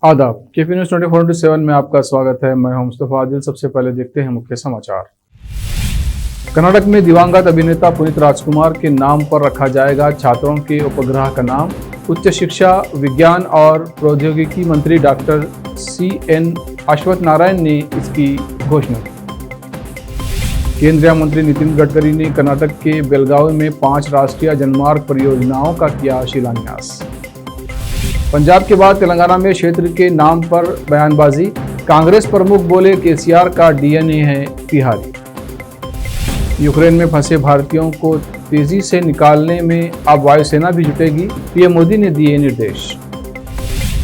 आदाब। KP news 24/7 में आपका स्वागत है। मैं हूं मुस्तफा आदिल। सबसे पहले देखते हैं मुख्य समाचार। कर्नाटक में दिवंगत अभिनेता पुनीत राजकुमार के नाम पर रखा जाएगा छात्रों के उपग्रह का नाम। उच्च शिक्षा, विज्ञान और प्रौद्योगिकी मंत्री डॉक्टर CN अश्वत्थ नारायण ने इसकी घोषणा की। केंद्रीय मंत्री नितिन गडकरी ने कर्नाटक के बेलगावी में 5 राष्ट्रीय जनमार्ग परियोजनाओं का किया शिलान्यास। पंजाब के बाद तेलंगाना में क्षेत्र के नाम पर बयानबाजी। कांग्रेस प्रमुख बोले केसीआर का DNA है तिहारी। यूक्रेन में फंसे भारतीयों को तेजी से निकालने में अब वायुसेना भी जुटेगी, PM मोदी ने दिए निर्देश।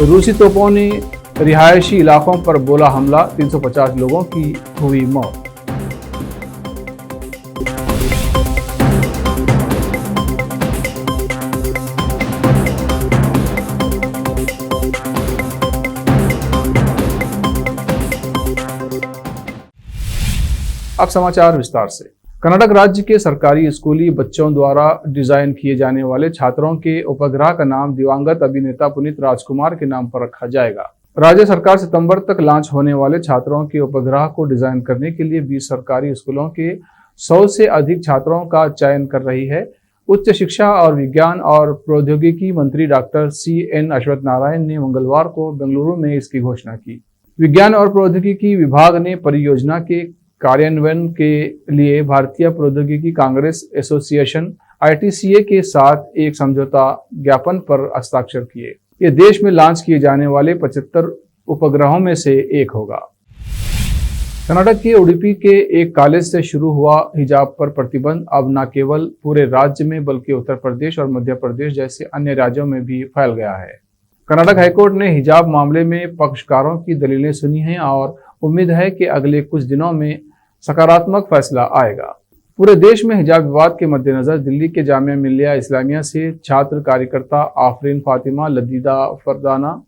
रूसी तोपों ने रिहायशी इलाकों पर बोला हमला, 350 लोगों की हुई मौत। अब समाचार विस्तार से। कर्नाटक राज्य के सरकारी स्कूली बच्चों द्वारा डिजाइन किए जाने वाले छात्रों के उपग्रह का नाम दिवंगत अभिनेता पुनीत राजकुमार के नाम पर रखा जाएगा। राज्य सरकार सितंबर तक लॉन्च होने वाले छात्रों के उपग्रह को डिजाइन करने के लिए 20 सरकारी स्कूलों के 100 से अधिक छात्रों का चयन कर रही है। उच्च शिक्षा और विज्ञान और प्रौद्योगिकी मंत्री डॉक्टर CN अश्वत्थ नारायण ने मंगलवार को बेंगलुरु में इसकी घोषणा की। विज्ञान और प्रौद्योगिकी विभाग ने परियोजना के कार्यान्वयन के लिए भारतीय प्रौद्योगिकी कांग्रेस एसोसिएशन ITCA के साथ एक समझौता ज्ञापन पर हस्ताक्षर किए। ये देश में लॉन्च किए जाने वाले 75 उपग्रहों में से एक होगा। कर्नाटक के उडुपी के एक कॉलेज से शुरू हुआ हिजाब पर प्रतिबंध अब न केवल पूरे राज्य में बल्कि उत्तर प्रदेश और मध्य प्रदेश जैसे अन्य राज्यों में भी फैल गया है। कर्नाटक हाईकोर्ट ने हिजाब मामले में पक्षकारों की दलीलें सुनी हैं और उम्मीद है कि अगले कुछ दिनों में सकारात्मक फैसला आएगा। पूरे देश में हिजाब विवाद के मद्देनजर दिल्ली के जामिया मिल्लिया इस्लामिया से छात्र कार्यकर्ता आफरीन फातिमा, लदीदा फरदाना,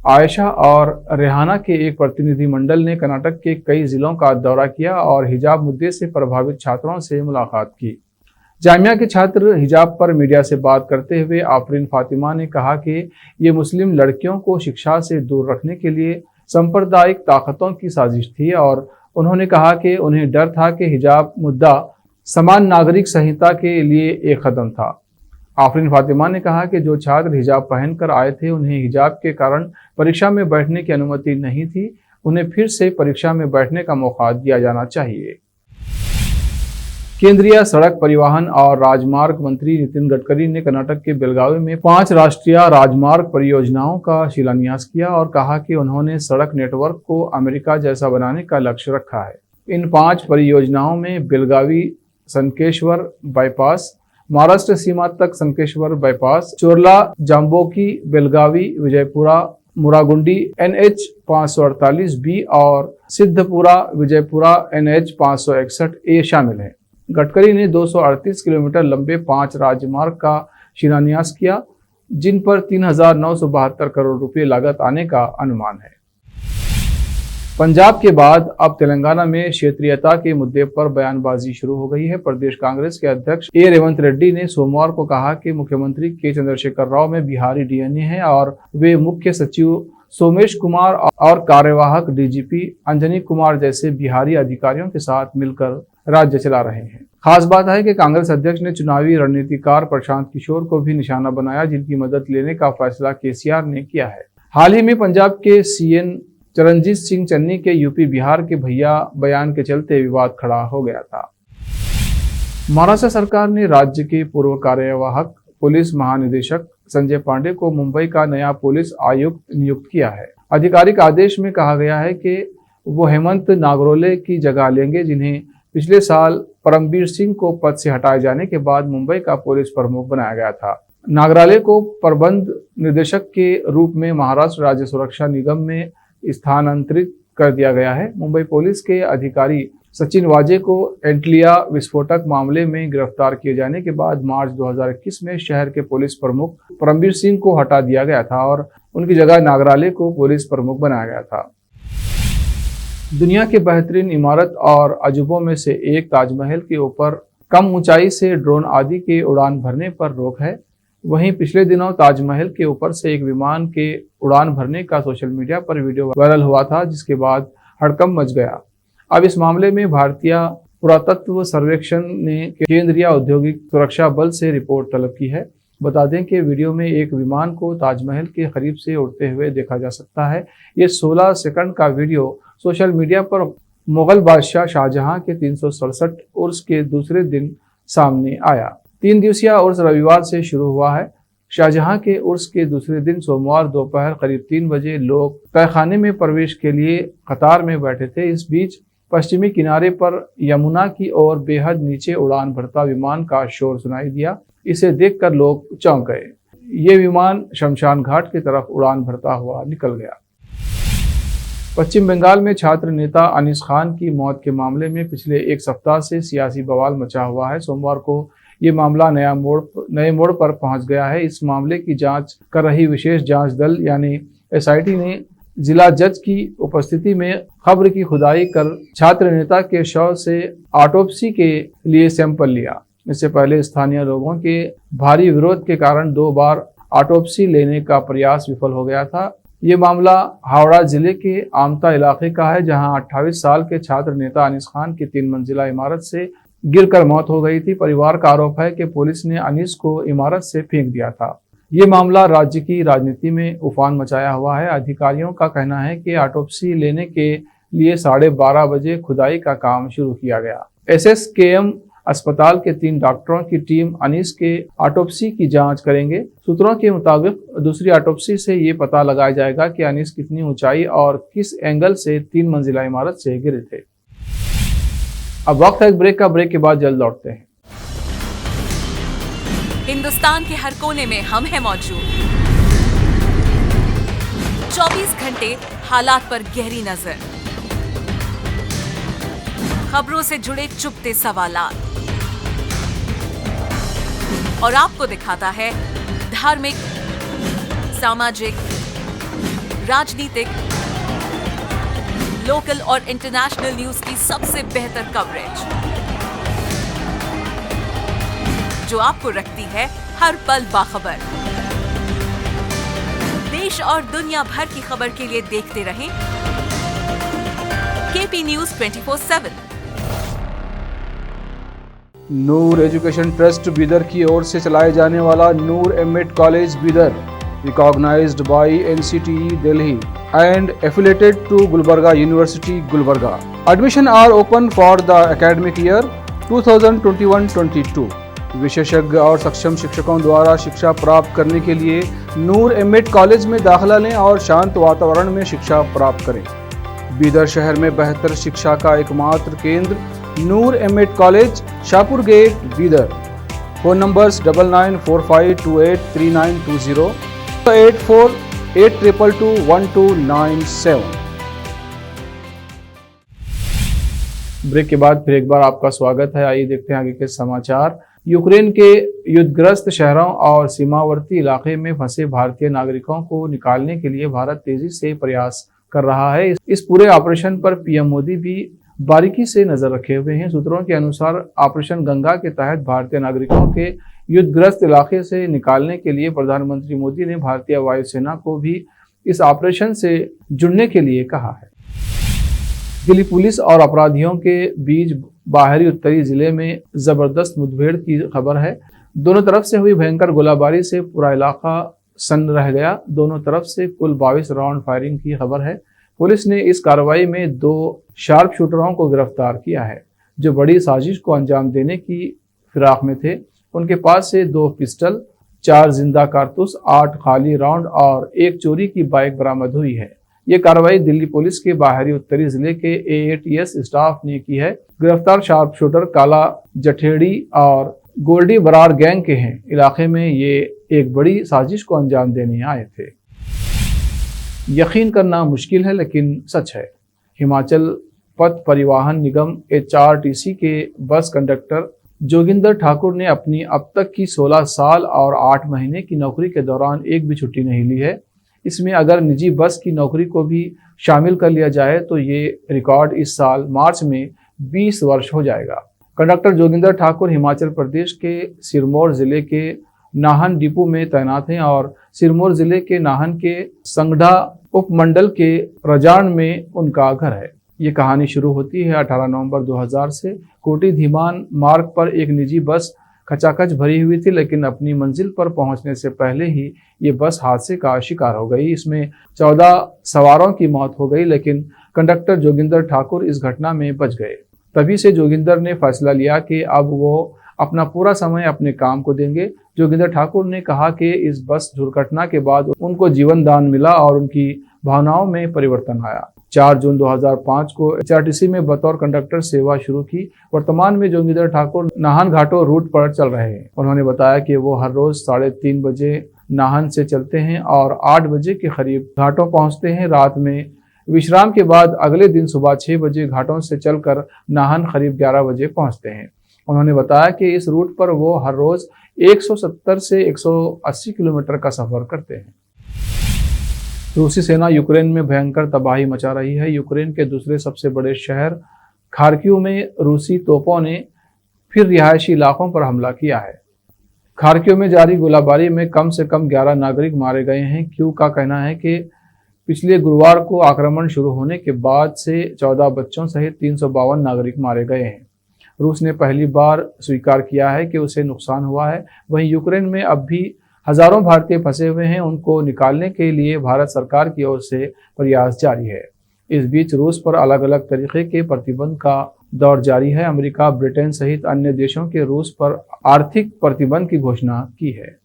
आयशा और रेहाना के एक प्रतिनिधिमंडल ने कर्नाटक के कई जिलों का दौरा किया और हिजाब मुद्दे से प्रभावित छात्रों से मुलाकात की। जामिया के छात्र हिजाब पर मीडिया से बात करते हुए आफरीन फातिमा ने कहा कि ये मुस्लिम लड़कियों को शिक्षा से दूर रखने के लिए सांप्रदायिक ताकतों की साजिश थी और उन्होंने कहा कि उन्हें डर था कि हिजाब मुद्दा समान नागरिक संहिता के लिए एक कदम था। आफरीन फातिमा ने कहा कि जो छात्र हिजाब पहनकर आए थे उन्हें हिजाब के कारण परीक्षा में बैठने की अनुमति नहीं थी। उन्हें फिर से परीक्षा में बैठने का मौका दिया जाना चाहिए। केंद्रीय सड़क परिवहन और राजमार्ग मंत्री नितिन गडकरी ने कर्नाटक के बेलगावी में 5 राष्ट्रीय राजमार्ग परियोजनाओं का शिलान्यास किया और कहा कि उन्होंने सड़क नेटवर्क को अमेरिका जैसा बनाने का लक्ष्य रखा है। इन 5 परियोजनाओं में बेलगावी संकेश्वर बाईपास, महाराष्ट्र सीमा तक Sankeshwar bypass, Chorla Jamboki Belagavi Vijayapura Muragundi NH 548B और सिद्धपुरा विजयपुरा NH 561A शामिल है। गडकरी ने 238 किलोमीटर लंबे 5 राजमार्ग का शिलान्यास किया, जिन पर 3,972 करोड़ रुपए लागत आने का अनुमान है। पंजाब के बाद अब तेलंगाना में क्षेत्रीयता के मुद्दे पर बयानबाजी शुरू हो गई है। प्रदेश कांग्रेस के अध्यक्ष A रेवंत रेड्डी ने सोमवार को कहा कि मुख्यमंत्री K चंद्रशेखर राव में बिहारी DNA है और वे मुख्य सचिव सोमेश कुमार और कार्यवाहक DGP अंजनी कुमार जैसे बिहारी अधिकारियों के साथ मिलकर राज्य चला रहे हैं। खास बात है कि कांग्रेस अध्यक्ष ने चुनावी रणनीतिकार प्रशांत किशोर को भी निशाना बनाया, जिनकी मदद लेने का फैसला केसीआर ने किया है। हाल ही में पंजाब के CN चरणजीत सिंह चन्नी के यूपी बिहार के भैया बयान के चलते विवाद खड़ा हो गया था। महाराष्ट्र सरकार ने राज्य के पूर्व कार्यवाहक पुलिस महानिदेशक संजय पांडे को मुंबई का नया पुलिस आयुक्त नियुक्त किया है। आधिकारिक आदेश में कहा गया है कि वो हेमंत नागरोले की जगह लेंगे, जिन्हें पिछले साल परमबीर सिंह को पद से हटाए जाने के बाद मुंबई का पुलिस प्रमुख बनाया गया था। नागराले को प्रबंध निदेशक के रूप में महाराष्ट्र राज्य सुरक्षा निगम में स्थानांतरित कर दिया गया है। मुंबई पुलिस के अधिकारी सचिन वाजे को एंटलिया विस्फोटक मामले में गिरफ्तार किए जाने के बाद मार्च 2021 में शहर के पुलिस प्रमुख परमबीर सिंह को हटा दिया गया था और उनकी जगह नागराले को पुलिस प्रमुख बनाया गया था। दुनिया के बेहतरीन इमारत और अजूबों में से एक ताजमहल के ऊपर कम ऊंचाई से ड्रोन आदि के उड़ान भरने पर रोक है। वहीं पिछले दिनों ताजमहल के ऊपर से एक विमान के उड़ान भरने का सोशल मीडिया पर वीडियो वायरल हुआ था, जिसके बाद हड़कंप मच गया। अब इस मामले में भारतीय पुरातत्व सर्वेक्षण ने केंद्रीय औद्योगिक सुरक्षा बल से रिपोर्ट तलब की है। बता दें कि वीडियो में एक विमान को ताजमहल के करीब से उड़ते हुए देखा जा सकता है। ये 16 सेकंड का वीडियो सोशल मीडिया पर मुगल बादशाह शाहजहां के 367 उर्स के दूसरे दिन सामने आया। 3 दिवसीय उर्स रविवार से शुरू हुआ है। शाहजहां के उर्स के दूसरे दिन सोमवार दोपहर करीब 3 बजे लोग तहखाने में प्रवेश के लिए कतार में बैठे थे। इस बीच पश्चिमी किनारे पर यमुना की ओर बेहद नीचे उड़ान भरता विमान का शोर सुनाई दिया। इसे देखकर लोग चौंक गए। ये विमान शमशान घाट की तरफ उड़ान भरता हुआ निकल गया। पश्चिम बंगाल में छात्र नेता अनीस खान की मौत के मामले में पिछले एक सप्ताह से सियासी बवाल मचा हुआ है। सोमवार को ये मामला नए मोड़ पर पहुंच गया है। इस मामले की जांच कर रही विशेष जांच दल यानी एसआईटी ने जिला जज की उपस्थिति में कब्र की खुदाई कर छात्र नेता के शव से ऑटोप्सी के लिए सैंपल लिया। इससे पहले स्थानीय लोगों के भारी विरोध के कारण 2 बार ऑटोप्सी लेने का प्रयास विफल हो गया था। ये मामला हावड़ा जिले के आमता इलाके का है, जहां 28 साल के छात्र नेता अनीस खान की 3 मंजिला इमारत से गिरकर मौत हो गई थी। परिवार का आरोप है कि पुलिस ने अनीस को इमारत से फेंक दिया था। ये मामला राज्य की राजनीति में उफान मचाया हुआ है। अधिकारियों का कहना है कि ऑटोप्सी लेने के लिए 12:30 बजे खुदाई का काम शुरू किया गया। एसएसकेएम अस्पताल के 3 डॉक्टरों की टीम अनीस के ऑटोप्सी की जांच करेंगे। सूत्रों के मुताबिक दूसरी ऑटोप्सी से ये पता लगाया जाएगा कि अनीस कितनी ऊंचाई और किस एंगल से 3 मंजिला इमारत से गिरे थे। अब वक्त है एक ब्रेक का। ब्रेक के बाद जल्द लौटते हैं। हिंदुस्तान के हर कोने में हम हैं मौजूद। 24 घंटे हालात पर गहरी नजर, खबरों से जुड़े चुपते सवालात, और आपको दिखाता है धार्मिक, सामाजिक, राजनीतिक, लोकल और इंटरनेशनल न्यूज की सबसे बेहतर कवरेज, जो आपको रखती है हर पल बाखबर। देश और दुनिया भर की खबर के लिए देखते रहें KP news 24/7। Noor education trust Bidar की ओर से चलाए जाने वाला Noor MEd college Bidar, recognised by NCTE Delhi and affiliated to Gulbarga University, Gulbarga. Admission are open for the academic year 2021-22. विशेषज्ञ और सक्षम शिक्षकों द्वारा शिक्षा प्राप्त करने के लिए नूर एमएड कॉलेज में दाखिला लें और शांत वातावरण में शिक्षा प्राप्त करें। बीदर शहर में बेहतर शिक्षा का एकमात्र केंद्र Noor MEd college, Shahpur gate, Bidar. Phone numbers 9945283920, 8482221297। Break के बाद फिर एक बार आपका स्वागत है। आइए देखते हैं आगे के समाचार। यूक्रेन के युद्धग्रस्त शहरों और सीमावर्ती इलाके में फंसे भारतीय नागरिकों को निकालने के लिए भारत तेजी से प्रयास कर रहा है। इस पूरे ऑपरेशन पर पीएम मोदी भी बारीकी से नजर रखे हुए हैं। सूत्रों के अनुसार ऑपरेशन गंगा के तहत भारतीय नागरिकों के युद्धग्रस्त इलाके से निकालने के लिए प्रधानमंत्री मोदी ने भारतीय वायुसेना को भी इस ऑपरेशन से जुड़ने के लिए कहा है। दिल्ली पुलिस और अपराधियों के बीच बाहरी उत्तरी जिले में जबरदस्त मुठभेड़ की खबर है। दोनों तरफ से हुई भयंकर गोलाबारी से पूरा इलाका सन्न रह गया। दोनों तरफ से कुल 22 राउंड फायरिंग की खबर है। पुलिस ने इस कार्रवाई में 2 शार्प शूटरों को गिरफ्तार किया है, जो बड़ी साजिश को अंजाम देने की फिराक में थे। उनके पास से 2 पिस्टल, 4 जिंदा कारतूस, 8 खाली राउंड और 1 चोरी की बाइक बरामद हुई है। ये कार्रवाई दिल्ली पुलिस के बाहरी उत्तरी जिले के एएटीएस स्टाफ ने की है। गिरफ्तार शार्प शूटर काला जठेड़ी और गोल्डी बरार गैंग के हैं। इलाके में ये एक बड़ी साजिश को अंजाम देने आए थे। यकीन करना मुश्किल है लेकिन सच है। हिमाचल पथ परिवहन निगम एचआरटीसी के बस कंडक्टर जोगिंदर ठाकुर ने अपनी अब तक की 16 साल और 8 महीने की नौकरी के दौरान एक भी छुट्टी नहीं ली है। इसमें अगर निजी बस की नौकरी को भी शामिल कर लिया जाए तो ये रिकॉर्ड इस साल मार्च में 20 वर्ष हो जाएगा। कंडक्टर जोगिंदर ठाकुर हिमाचल प्रदेश के सिरमौर जिले के नाहन डिपो में तैनात हैं और सिरमौर जिले के नाहन के संगढ़ा उपमंडल के रजान में उनका घर है। ये कहानी शुरू होती है 18 नवंबर 2000 से। कोटी धीमान मार्ग पर एक निजी बस खचाखच भरी हुई थी, लेकिन अपनी मंजिल पर पहुंचने से पहले ही ये बस हादसे का शिकार हो गई। इसमें 14 सवारों की मौत हो गई, लेकिन कंडक्टर जोगिंदर ठाकुर इस घटना में बच गए। तभी से जोगिंदर ने फैसला लिया कि अब वो अपना पूरा समय अपने काम को देंगे। जोगिंदर ठाकुर ने कहा कि इस बस दुर्घटना के बाद उनको जीवन दान मिला और उनकी भावनाओं में परिवर्तन आया। 4 जून 2005 को HRTC में बतौर कंडक्टर सेवा शुरू की। वर्तमान में जोगिंदर ठाकुर नाहन घाटों रूट पर चल रहे हैं। उन्होंने बताया कि वो हर रोज 3:30 बजे नाहन से चलते हैं और 8 बजे के करीब घाटों पहुंचते हैं। रात में विश्राम के बाद अगले दिन सुबह 6 बजे घाटों से चलकर नाहन करीब 11 बजे पहुंचते हैं। उन्होंने बताया कि इस रूट पर वो हर रोज 170 से 180 किलोमीटर का सफर करते हैं। रूसी सेना यूक्रेन में भयंकर तबाही मचा रही है। यूक्रेन के दूसरे सबसे बड़े शहर खार्किव में रूसी तोपों ने फिर रिहायशी इलाकों पर हमला किया है। खार्किव में जारी गोलाबारी में कम से कम 11 नागरिक मारे गए हैं। क्यू का कहना है कि पिछले गुरुवार को आक्रमण शुरू होने के बाद से 14 बच्चों सहित 352 नागरिक मारे गए हैं। रूस ने पहली बार स्वीकार किया है कि उसे नुकसान हुआ है। वहीं यूक्रेन में अब भी हजारों भारतीय फंसे हुए हैं। उनको निकालने के लिए भारत सरकार की ओर से प्रयास जारी है। इस बीच रूस पर अलग अलग तरीके के प्रतिबंध का दौर जारी है। अमेरिका, ब्रिटेन सहित अन्य देशों के रूस पर आर्थिक प्रतिबंध की घोषणा की है।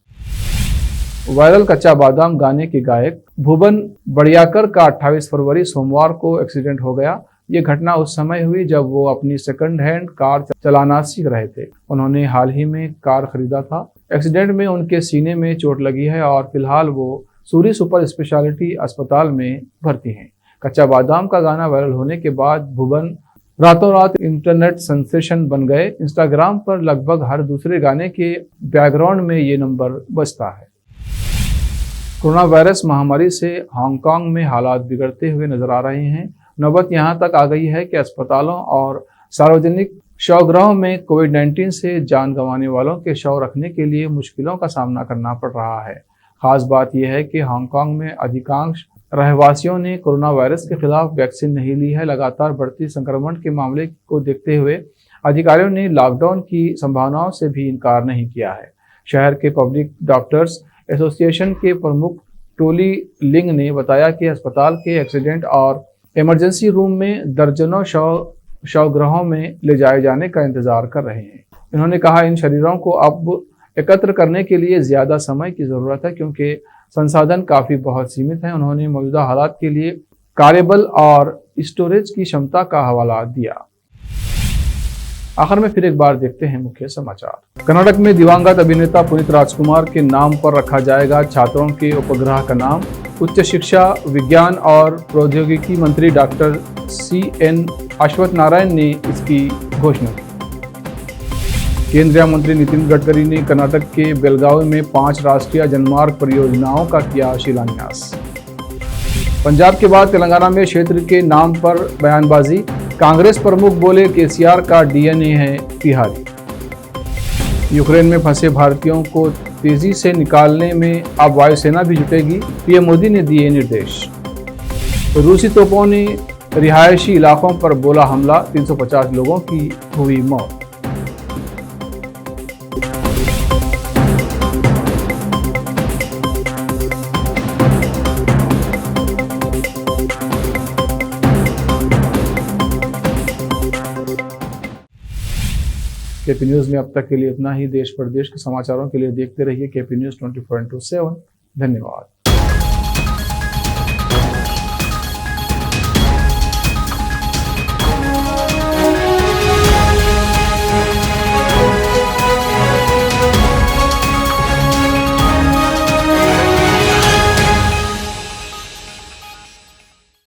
वायरल कच्चा बादाम गाने के गायक भुवन बड़ियाकर का 28 फरवरी सोमवार को एक्सीडेंट हो गया। ये घटना उस समय हुई जब वो अपनी सेकंड हैंड कार चलाना सीख रहे थे। उन्होंने हाल ही में कार खरीदा था। एक्सीडेंट में उनके सीने में चोट लगी है और फिलहाल वो सूरी सुपर स्पेशलिटी अस्पताल में भर्ती हैं। कच्चा बादाम का गाना वायरल होने के बाद भुवन रातों रात इंटरनेट सेंसेशन बन गए। इंस्टाग्राम पर लगभग हर दूसरे गाने के बैकग्राउंड में ये नंबर बजता है। कोरोना वायरस महामारी से हांगकांग में हालात बिगड़ते हुए नजर आ रहे हैं। नौबत यहां तक आ गई है कि अस्पतालों और सार्वजनिक शवगृहों में कोविड-19 से जान गंवाने वालों के शव रखने के लिए मुश्किलों का सामना करना पड़ रहा है। खास बात यह है कि हांगकांग में अधिकांश रहवासियों ने कोरोना वायरस के खिलाफ वैक्सीन नहीं ली है। लगातार बढ़ती संक्रमण के मामले को देखते हुए अधिकारियों ने लॉकडाउन की संभावनाओं से भी इनकार नहीं किया है। शहर के पब्लिक डॉक्टर्स एसोसिएशन के प्रमुख टोली लिंग ने बताया कि अस्पताल के एक्सीडेंट और इमरजेंसी रूम में दर्जनों शवगृहों में ले जाए जाने का इंतजार कर रहे हैं। इन्होंने कहा इन शरीरों को अब एकत्र करने के लिए ज्यादा समय की जरूरत है क्योंकि संसाधन काफी बहुत सीमित हैं। उन्होंने मौजूदा हालात के लिए कार्यबल और स्टोरेज की क्षमता का हवाला दिया। आखिर में फिर एक बार देखते हैं मुख्य समाचार। कर्नाटक में दिवंगत अभिनेता पुनीत राजकुमार के नाम पर रखा जाएगा छात्रों के उपग्रह का नाम। उच्च शिक्षा, विज्ञान और प्रौद्योगिकी मंत्री डॉक्टर CN अश्वत्थ नारायण ने इसकी घोषणा की। केंद्रीय मंत्री नितिन गडकरी ने कर्नाटक के बेलगावी में 5 राष्ट्रीय जनमार्ग परियोजनाओं का किया शिलान्यास। पंजाब के बाद तेलंगाना में क्षेत्र के नाम पर बयानबाजी। कांग्रेस प्रमुख बोले केसीआर का DNA है तिहारी। यूक्रेन में फंसे भारतीयों को तेजी से निकालने में अब वायुसेना भी जुटेगी, पीएम मोदी ने दिए निर्देश। रूसी तोपों ने रिहायशी इलाकों पर बोला हमला, 350 लोगों की हुई मौत। केपी न्यूज़ में अब तक के लिए इतना ही। देश प्रदेश के समाचारों के लिए देखते रहिए केपी न्यूज़ 24/7। धन्यवाद।